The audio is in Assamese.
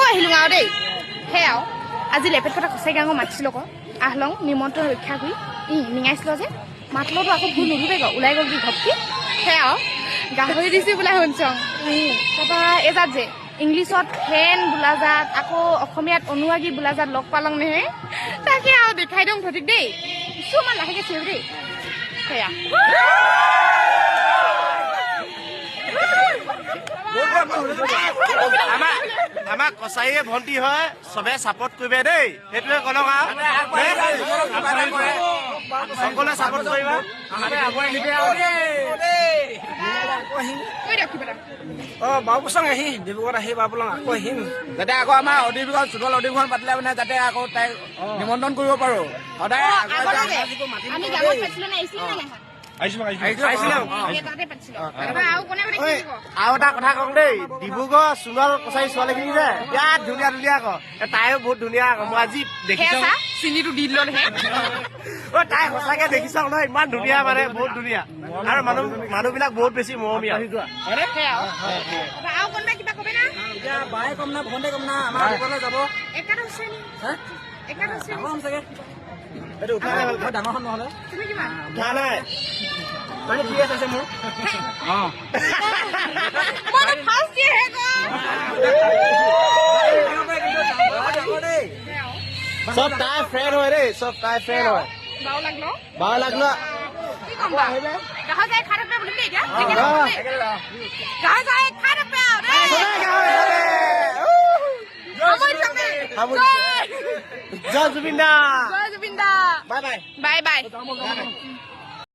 আহিলোঁ আৰু দেই সেয়া আৰু আজি লেপেট কথা সঁচাই গাঙৰ মাতিছিল আকৌ আহলং নিমন্ত্ৰণ ৰক্ষা কৰি নিঙাইছিলোঁ যে মাতলতো আকৌ ভুল নুধুবে গ ওলাই গ'ল কি ঘপকি সেয়া আৰু গাহৰি দিছোঁ বোলে শুনচং তাৰপৰা এজাত যে ইংলিছত ফেন বোলাজাত আকৌ অসমীয়াত অনুৰাগী বোলাজাত লগ পালং নেহে তাকে আৰু দেখাই দিওঁ সঠিক দেই কিছুমান লাহেকৈ চিঞৰ দেই সেয়া আমাক কছাৰীয়ে ভণ্টি হয় চবে চাপৰ্ট কৰিবে দেই সেইটোৱে কলক সকলোৱে চাপৰ্ট কৰিবা বাবুচং আহিম ডিব্ৰুগড়ত আহি বাবুলং আকৌ আহিম যাতে আকৌ আমাৰ অধিৱেশন চুদল অধিৱেশন পাতিলে মানে যাতে আকৌ তাইক নিমন্ত্ৰণ কৰিব পাৰো সদায় আৰু এটা কথা কওঁ দেই ডিব্ৰুগড় সোণোৱাল কছাৰী ছোৱালীখিনি যে বিৰাট ধুনীয়া ধুনীয়া আকৌ তাইও বহুত ধুনীয়া আকৌ মই আজি দেখিছো চিনিটো দি দিলহে তাই সঁচাকে দেখিছ নহয় ইমান ধুনীয়া মানে বহুত ধুনীয়া আৰু মানুহবিলাক বহুত বেছি মৰমীয়া আৰু কোনোবাই কিবা কবে না এতিয়া বায়ে কম না ভণ্টে কম না আমাৰ দোকানলৈ যাব একাদশ শ্ৰেণী একাদশ শ্ৰেণী চাগে এইটো ডাঙৰখন নহ'লে তুমি কিমান উঠা নাই মানে ঠিক আছে মোৰ মই ফাৰ্ষ্ট দিয়ে হে চব তাই ফ্ৰেণ্ড হয় দেই চব তাই ফ্ৰেণ্ড হয় বাও লাগলো কি কম বা গাহৰি যাই খাই থাকবে বুলিম দেই এতিয়া গাহৰি যাই খাই থাকবে আৰু দেই জয় জুবিন দা জয় Zubeen the bye bye bye bye